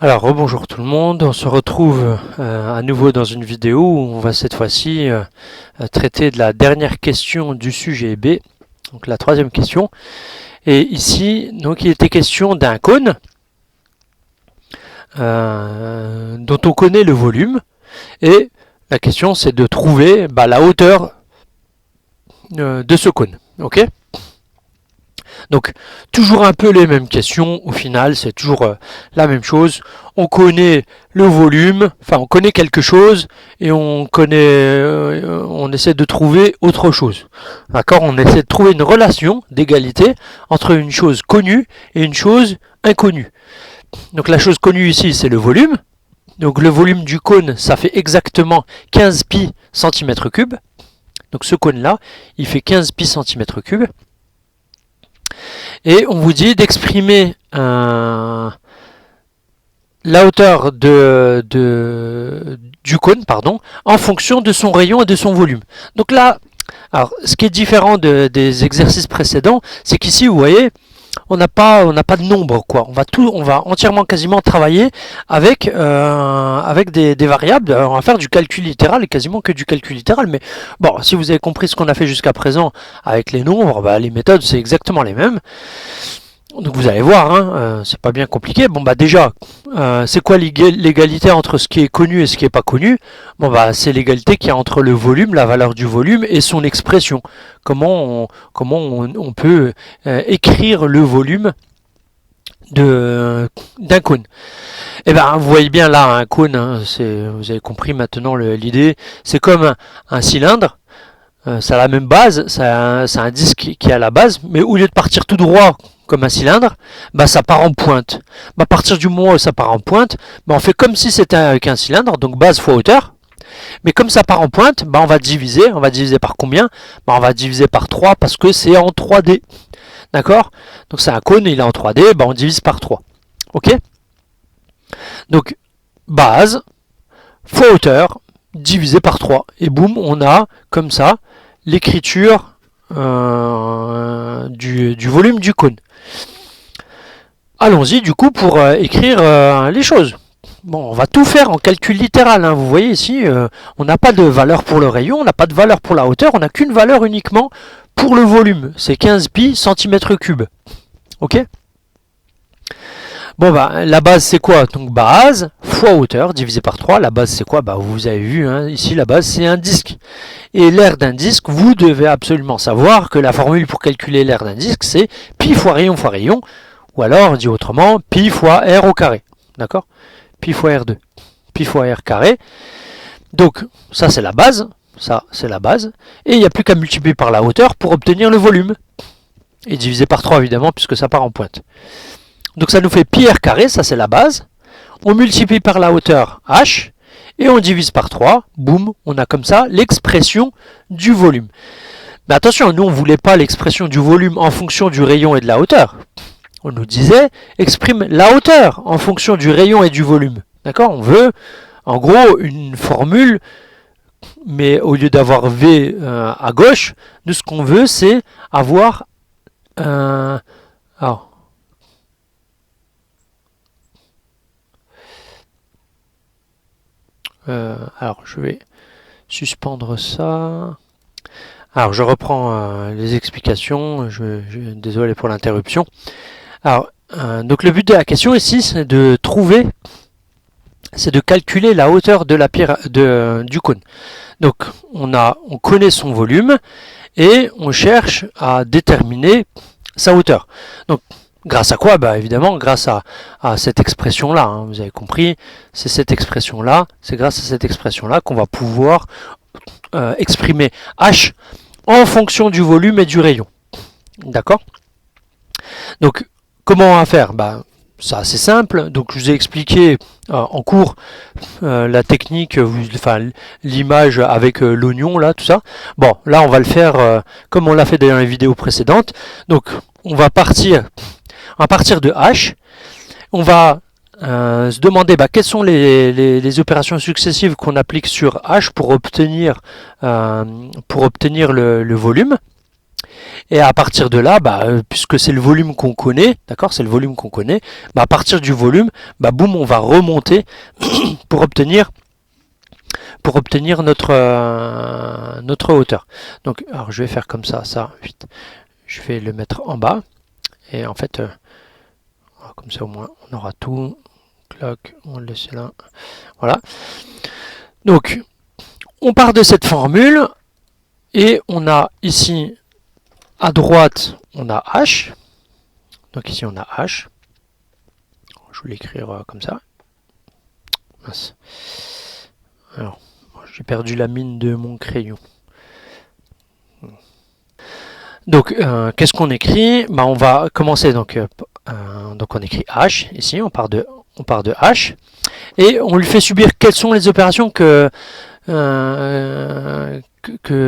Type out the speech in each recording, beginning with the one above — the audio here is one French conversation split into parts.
Alors, rebonjour tout le monde, on se retrouve à nouveau dans une vidéo où on va cette fois-ci traiter de la dernière question du sujet B, donc la troisième question. Et ici, donc, il était question d'un cône dont on connaît le volume, et la question c'est de trouver la hauteur de ce cône. Ok ? Donc, toujours un peu les mêmes questions, au final, c'est toujours la même chose. On connaît le volume, enfin, on connaît quelque chose, et on essaie de trouver autre chose. D'accord ? On essaie de trouver une relation d'égalité entre une chose connue et une chose inconnue. Donc, la chose connue ici, c'est le volume. Donc, le volume du cône, ça fait exactement 15 pi cm cubes. Donc, ce cône-là, il fait 15 pi cm cubes. Et on vous dit d'exprimer la hauteur du cône en fonction de son rayon et de son volume. Donc là, alors, ce qui est différent des exercices précédents, c'est qu'ici, vous voyez, on n'a pas de nombre, quoi. On va entièrement quasiment travailler avec des variables. Alors, on va faire du calcul littéral et quasiment que du calcul littéral. Mais bon, si vous avez compris ce qu'on a fait jusqu'à présent avec les nombres, les méthodes c'est exactement les mêmes. Donc vous allez voir, c'est pas bien compliqué. Bon déjà, c'est quoi l'égalité entre ce qui est connu et ce qui n'est pas connu? C'est l'égalité qu'il y a entre le volume, la valeur du volume et son expression. Comment on peut écrire le volume d'un cône? Eh bien, vous voyez bien là un cône, vous avez compris maintenant l'idée. C'est comme un cylindre. Ça a la même base, c'est un disque qui est à la base, mais au lieu de partir tout droit comme un cylindre, ça part en pointe. À partir du moment où ça part en pointe, on fait comme si c'était avec un cylindre, donc base fois hauteur. Mais comme ça part en pointe, on va diviser par combien? On va diviser par 3 parce que c'est en 3D. D'accord? Donc c'est un cône, il est en 3D, on divise par 3. Ok? Donc base fois hauteur divisé par 3. Et boum, on a comme ça l'écriture du volume du cône. Allons-y du coup pour écrire les choses. Bon, on va tout faire en calcul littéral. Vous voyez ici, on n'a pas de valeur pour le rayon, on n'a pas de valeur pour la hauteur, on n'a qu'une valeur uniquement pour le volume. C'est 15 pi cm cubes. Ok ? Bon, la base c'est quoi? Donc base fois hauteur divisé par 3. La base c'est quoi? Vous avez vu, ici la base c'est un disque. Et l'aire d'un disque, vous devez absolument savoir que la formule pour calculer l'aire d'un disque c'est pi fois rayon, ou alors dit autrement, pi fois r au carré. D'accord? Pi fois r2. Pi fois r carré. Donc ça c'est la base. Et il n'y a plus qu'à multiplier par la hauteur pour obtenir le volume. Et diviser par 3 évidemment puisque ça part en pointe. Donc ça nous fait pi r carré, ça c'est la base. On multiplie par la hauteur h et on divise par 3. Boum, on a comme ça l'expression du volume. Mais attention, nous on ne voulait pas l'expression du volume en fonction du rayon et de la hauteur. On nous disait exprime la hauteur en fonction du rayon et du volume. D'accord? On veut en gros une formule, mais au lieu d'avoir V à gauche, nous ce qu'on veut c'est avoir alors je vais suspendre ça. Alors je reprends les explications, désolé pour l'interruption. Alors donc le but de la question ici c'est de calculer la hauteur de du cône. Donc on connaît son volume et on cherche à déterminer sa hauteur. Donc grâce à quoi? Évidemment grâce à cette expression-là, vous avez compris, c'est grâce à cette expression-là qu'on va pouvoir exprimer h en fonction du volume et du rayon. D'accord? Donc comment on va faire? C'est assez simple, donc je vous ai expliqué en cours la technique, l'image avec l'oignon, là, tout ça. Bon, là on va le faire comme on l'a fait dans les vidéos précédentes. Donc on va partir de h, on va se demander quelles sont les opérations successives qu'on applique sur h pour obtenir le volume. Et à partir de là, puisque c'est le volume qu'on connaît, d'accord, c'est le volume qu'on connaît, à partir du volume, boum, on va remonter pour obtenir notre hauteur. Donc, alors je vais faire comme ça, vite. Je vais le mettre en bas. Et en fait, comme ça au moins, on aura tout. Clock, on le laisse là. Voilà. Donc, on part de cette formule. Et on a ici, à droite, on a H. Donc ici, on a H. Je vais l'écrire comme ça. Mince. Alors, j'ai perdu la mine de mon crayon. Donc, qu'est-ce qu'on écrit? On va commencer, donc on écrit H, ici, on part de H, et on lui fait subir quelles sont les opérations que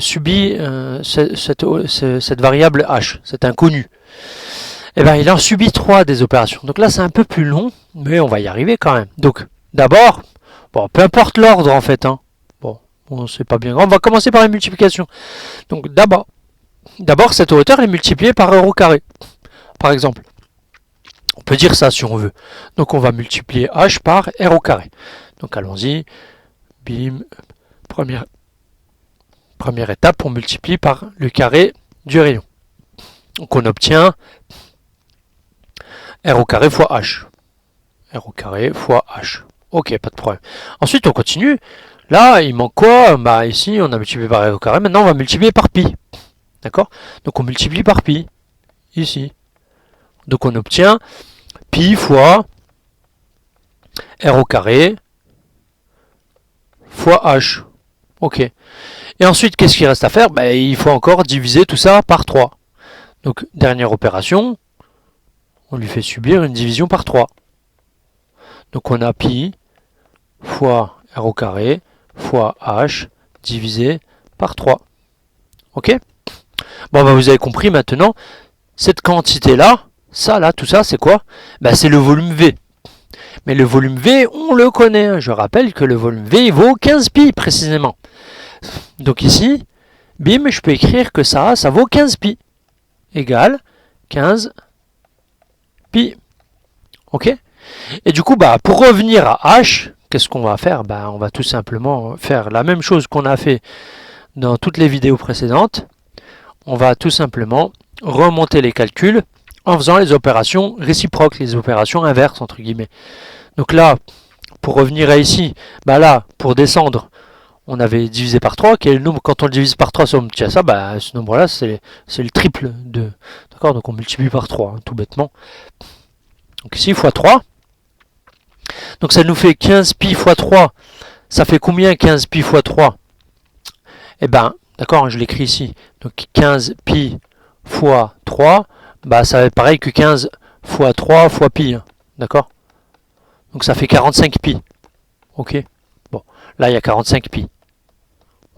subit cette variable H, cet inconnu. Et il en subit 3 des opérations. Donc là, c'est un peu plus long, mais on va y arriver quand même. Donc, d'abord, peu importe l'ordre en fait, hein. Bon, c'est pas bien grave. On va commencer par la multiplication. Donc d'abord, cette hauteur est multipliée par r au carré, par exemple. On peut dire ça si on veut. Donc on va multiplier h par r au carré. Donc allons-y. Bim. Première étape, on multiplie par le carré du rayon. Donc on obtient r au carré fois h. R au carré fois h. Ok, pas de problème. Ensuite, on continue. Là, il manque quoi? Ici, on a multiplié par r au carré. Maintenant, on va multiplier par pi. D'accord? Donc, on multiplie par pi. Ici. Donc, on obtient pi fois r au carré fois h. Ok. Et ensuite, qu'est-ce qu'il reste à faire? Il faut encore diviser tout ça par 3. Donc, dernière opération, on lui fait subir une division par 3. Donc, on a pi fois r au carré fois h divisé par 3. Ok? Bon, vous avez compris maintenant, cette quantité-là, ça là, tout ça, c'est quoi? C'est le volume V. Mais le volume V, on le connaît. Je rappelle que le volume V vaut 15 pi précisément. Donc ici, bim, je peux écrire que ça vaut 15 pi. Égale 15 pi. Ok? Et du coup, pour revenir à H, qu'est-ce qu'on va faire? On va tout simplement faire la même chose qu'on a fait dans toutes les vidéos précédentes. On va tout simplement remonter les calculs en faisant les opérations réciproques, les opérations inverses, entre guillemets. Donc là, pour revenir à ici, là, pour descendre, on avait divisé par 3. Quel est le nombre? Quand on le divise par 3, si on obtient ça, ce nombre-là, c'est le triple de... D'accord? Donc on multiplie par 3, tout bêtement. Donc ici, fois 3. Donc ça nous fait 15 pi fois 3. Ça fait combien 15 pi fois 3? D'accord, je l'écris ici. Donc 15 pi fois 3, ça va être pareil que 15 fois 3 fois pi. D'accord? Donc ça fait 45 pi. Ok? Bon, là il y a 45 pi.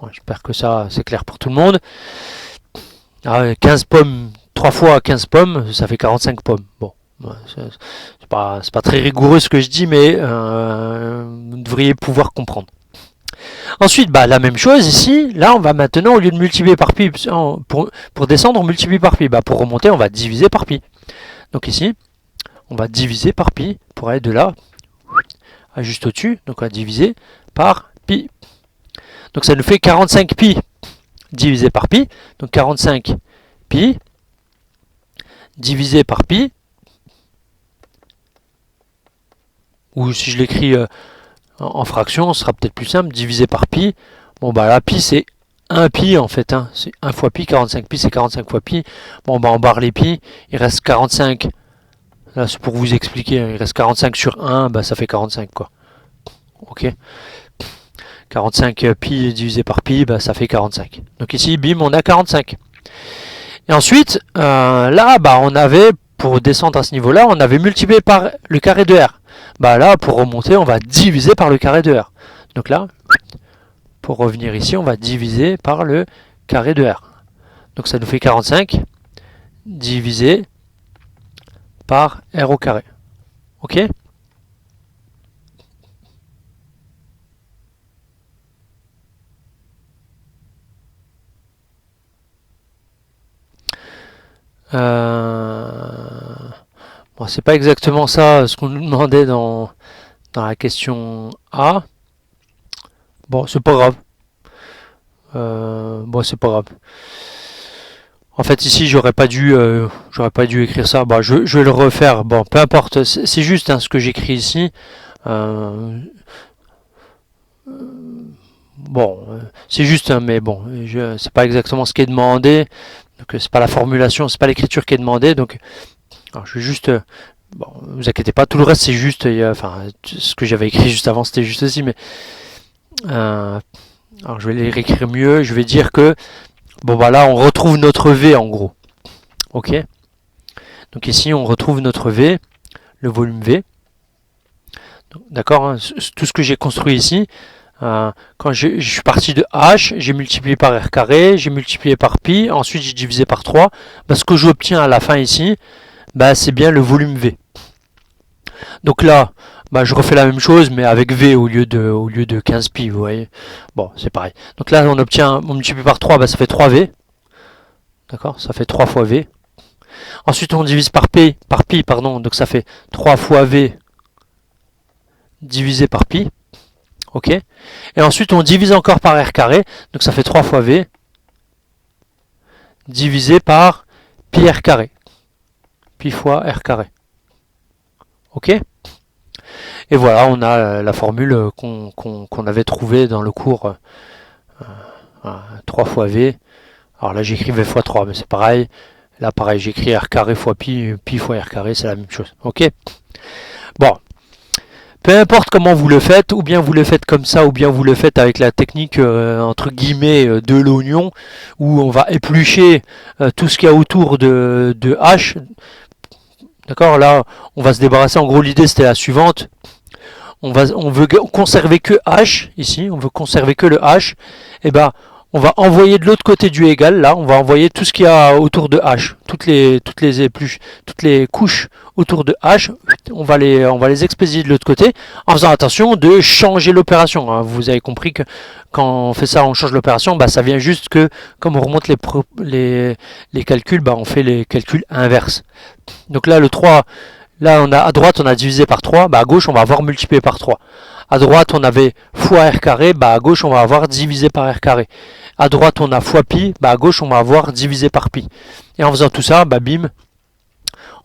Bon, j'espère que ça c'est clair pour tout le monde. 15 pommes, 3 fois 15 pommes, ça fait 45 pommes. Bon, c'est pas très rigoureux ce que je dis, mais vous devriez pouvoir comprendre. Ensuite, la même chose ici. Là, on va maintenant, au lieu de multiplier par pi, pour descendre, on multiplie par pi. Pour remonter, on va diviser par pi. Donc ici, on va diviser par pi pour aller de là à juste au-dessus. Donc on va diviser par pi. Donc ça nous fait 45 pi divisé par pi. Donc 45 pi divisé par pi. Ou si je l'écris en fraction, ce sera peut-être plus simple. Divisé par pi. Bon, là, pi, c'est 1 pi en fait. C'est 1 fois pi. 45 pi, c'est 45 fois pi. Bon, on barre les pi. Il reste 45. Là, c'est pour vous expliquer. Il reste 45 sur 1. Ça fait 45, quoi. Ok. 45 pi divisé par pi, ça fait 45. Donc ici, bim, on a 45. Et ensuite, là, on avait, pour descendre à ce niveau-là, on avait multiplié par le carré de R. Là, pour remonter, on va diviser par le carré de R. Donc là, pour revenir ici, on va diviser par le carré de R. Donc ça nous fait 45 divisé par R au carré. Ok? Bon, c'est pas exactement ça ce qu'on nous demandait dans la question A. Bon, c'est pas grave. Bon, c'est pas grave. En fait, ici, j'aurais pas dû écrire ça. Bah, je vais le refaire. Bon, peu importe. C'est juste hein, ce que j'écris ici. Euh, bon, c'est juste, hein, mais bon, c'est pas exactement ce qui est demandé. Donc, c'est pas la formulation, c'est pas l'écriture qui est demandée. Donc, alors, je vais juste. Bon, vous inquiétez pas. Tout le reste, c'est juste. Enfin, ce que j'avais écrit juste avant, c'était juste aussi. Mais alors, je vais les réécrire mieux. Je vais dire que bon, bah là, on retrouve notre V en gros. Ok. Donc ici, on retrouve notre V, le volume V. D'accord hein, tout ce que j'ai construit ici, quand je suis parti de H, j'ai multiplié par R carré, j'ai multiplié par pi, ensuite j'ai divisé par 3. Bah, ce que j'obtiens à la fin ici, bah, c'est bien le volume V. Donc là, bah, je refais la même chose, mais avec V au lieu de 15 pi, vous voyez. Bon, c'est pareil. Donc là, on multiplie par 3, bah, ça fait 3V. D'accord, ça fait 3 fois V. Ensuite, on divise par pi, pardon, donc ça fait 3 fois V divisé par pi. Ok. Et ensuite, on divise encore par R carré, donc ça fait 3 fois V divisé par pi R carré. Pi fois R carré. Ok. Et voilà, on a la formule qu'on avait trouvée dans le cours 3 fois V. Alors là, j'écris V fois 3, mais c'est pareil. Là, pareil, j'écris R carré fois pi, pi fois R carré, c'est la même chose. Ok. Bon, peu importe comment vous le faites, ou bien vous le faites comme ça, ou bien vous le faites avec la technique entre guillemets de l'oignon, où on va éplucher tout ce qu'il y a autour de H. D'accord. Là, on va se débarrasser. En gros, l'idée c'était la suivante. On veut conserver que H ici. On veut conserver que le H. Et ben, on va envoyer de l'autre côté du égal. Là, on va envoyer tout ce qu'il y a autour de H, toutes les épluches, toutes les couches autour de H. On va les expédier de l'autre côté, en faisant attention de changer l'opération. Hein. Vous avez compris que quand on fait ça, on change l'opération. Bah, ça vient juste que, comme on remonte les calculs, bah, on fait les calculs inverses. Donc là, le 3, là, à droite, on a divisé par 3. Bah, à gauche, on va avoir multiplié par 3. À droite, on avait fois R carré. Bah, à gauche, on va avoir divisé par R carré. À droite, on a fois pi. Bah, à gauche, on va avoir divisé par pi. Et en faisant tout ça, bah, bim,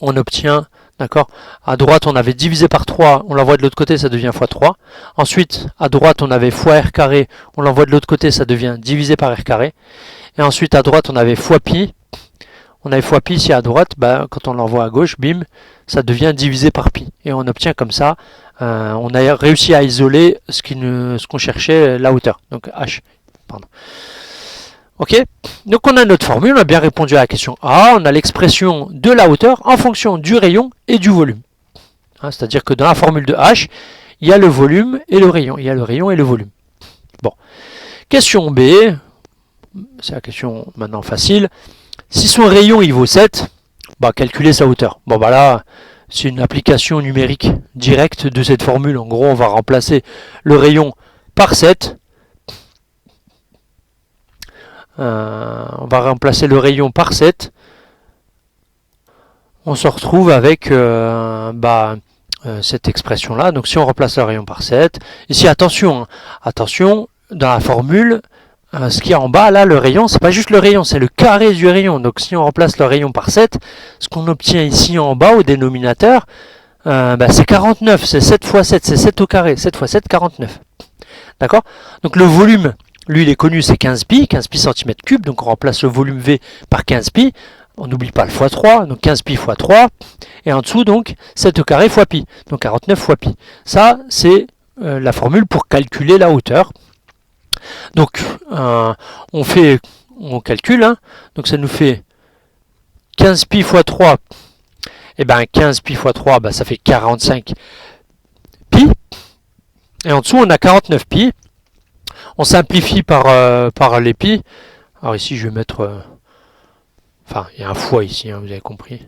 on obtient, d'accord. À droite, on avait divisé par 3. On l'envoie de l'autre côté, ça devient fois 3. Ensuite, à droite, on avait fois R carré. On l'envoie de l'autre côté, ça devient divisé par R carré. Et ensuite, à droite, on avait fois pi. On avait fois pi ici à droite, bah, quand on l'envoie à gauche, bim, ça devient divisé par pi. Et on obtient comme ça, on a réussi à isoler ce qu'on cherchait, la hauteur, donc h. Pardon. Ok, donc on a notre formule, on a bien répondu à la question A, on a l'expression de la hauteur en fonction du rayon et du volume. Hein, c'est-à-dire que dans la formule de h, il y a le volume et le rayon, il y a le rayon et le volume. Bon, question B, c'est la question maintenant facile. Si son rayon il vaut 7, bah, calculer sa hauteur. Bon bah là, c'est une application numérique directe de cette formule. En gros, on va remplacer le rayon par 7. On va remplacer le rayon par 7. On se retrouve avec cette expression-là. Donc si on remplace le rayon par 7, ici attention, hein, attention, dans la formule, ce qu'il y a en bas, là, le rayon, c'est pas juste le rayon, c'est le carré du rayon. Donc si on remplace le rayon par 7, ce qu'on obtient ici en bas au dénominateur, c'est 49, c'est 7 fois 7, c'est 7 au carré, 7 fois 7, 49. D'accord. Donc le volume, lui, il est connu, c'est 15 pi centimètres cubes, donc on remplace le volume V par 15 pi. On n'oublie pas le fois 3, donc 15 pi fois 3, et en dessous, donc, 7 au carré fois pi, donc 49 fois pi. Ça, c'est la formule pour calculer la hauteur. Donc, on calcule, hein. Donc ça nous fait 15 pi fois 3, et bien 15 pi fois 3, ça fait 45 pi. Et en dessous, on a 49 pi. On simplifie par les pi. Alors ici, je vais mettre... Enfin, il y a un fois ici, hein, vous avez compris.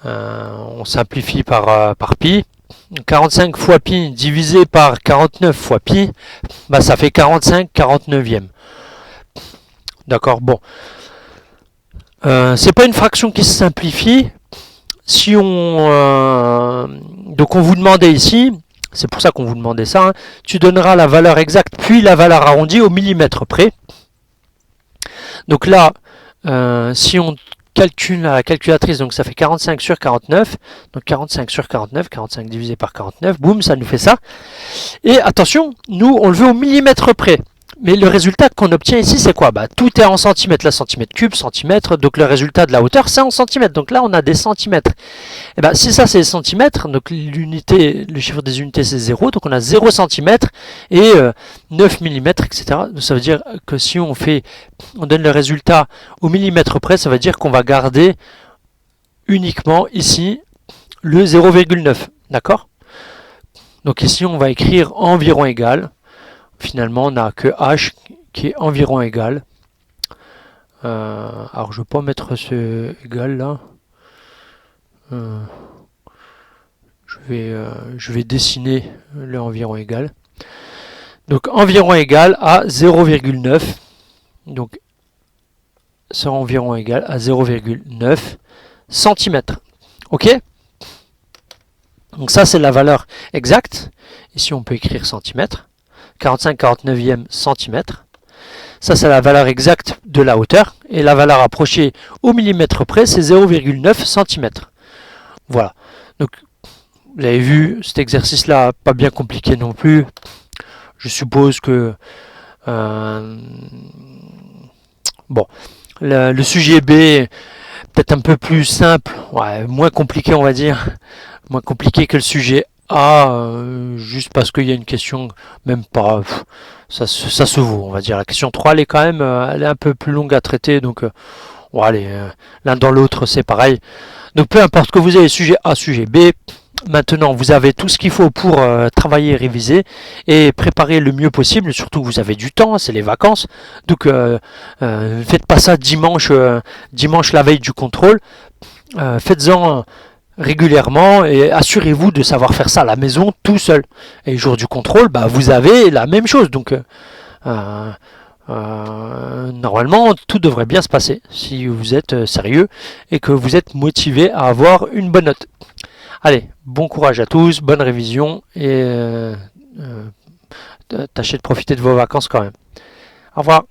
On simplifie par pi. 45 fois pi divisé par 49 fois pi, bah, ça fait 45 49e. D'accord, bon. C'est pas une fraction qui se simplifie. Si on donc on vous demandait ici, c'est pour ça qu'on vous demandait ça, hein, tu donneras la valeur exacte puis la valeur arrondie au millimètre près. Donc là, si on calcule à la calculatrice, donc ça fait 45 sur 49, donc 45 sur 49, 45 divisé par 49, boum, ça nous fait ça. Et attention, nous on le veut au millimètre près. Mais le résultat qu'on obtient ici, c'est quoi? Bah, tout est en centimètres, là, centimètre cube, centimètre, donc le résultat de la hauteur, c'est en centimètres. Donc là, on a des centimètres. Et bah, si ça, c'est les centimètres, donc l'unité, le chiffre des unités, c'est 0, donc on a 0 cm et 9 mm, etc. Donc ça veut dire que si on donne le résultat au millimètre près, ça veut dire qu'on va garder uniquement ici le 0,9, d'accord? Donc ici, on va écrire environ égal. Finalement, on n'a que h qui est environ égal. Alors, je ne vais pas mettre ce égal là. Je vais dessiner le environ égal. Donc, environ égal à 0,9. Donc, c'est environ égal à 0,9 cm. Ok? Donc, ça, c'est la valeur exacte. Ici, on peut écrire centimètre. 45 49e centimètre. Ça, c'est la valeur exacte de la hauteur. Et la valeur approchée au millimètre près, c'est 0,9 cm. Voilà. Donc, vous avez vu, cet exercice-là, pas bien compliqué non plus. Je suppose que... bon, le sujet B est peut-être un peu plus simple, ouais, moins compliqué, on va dire. Moins compliqué que le sujet A, juste parce qu'il y a une question, même pas, ça se vaut, on va dire. La question 3, elle est quand même, elle est un peu plus longue à traiter, donc, bon, allez, l'un dans l'autre, c'est pareil. Donc, peu importe que vous ayez sujet A, sujet B, maintenant, vous avez tout ce qu'il faut pour travailler, réviser et préparer le mieux possible. Surtout que vous avez du temps, c'est les vacances. Donc, faites pas ça dimanche, dimanche la veille du contrôle. Faites-en régulièrement et assurez-vous de savoir faire ça à la maison tout seul. Et le jour du contrôle, bah, vous avez la même chose. Donc, normalement, tout devrait bien se passer si vous êtes sérieux et que vous êtes motivé à avoir une bonne note. Allez, bon courage à tous, bonne révision et tâchez de profiter de vos vacances quand même. Au revoir.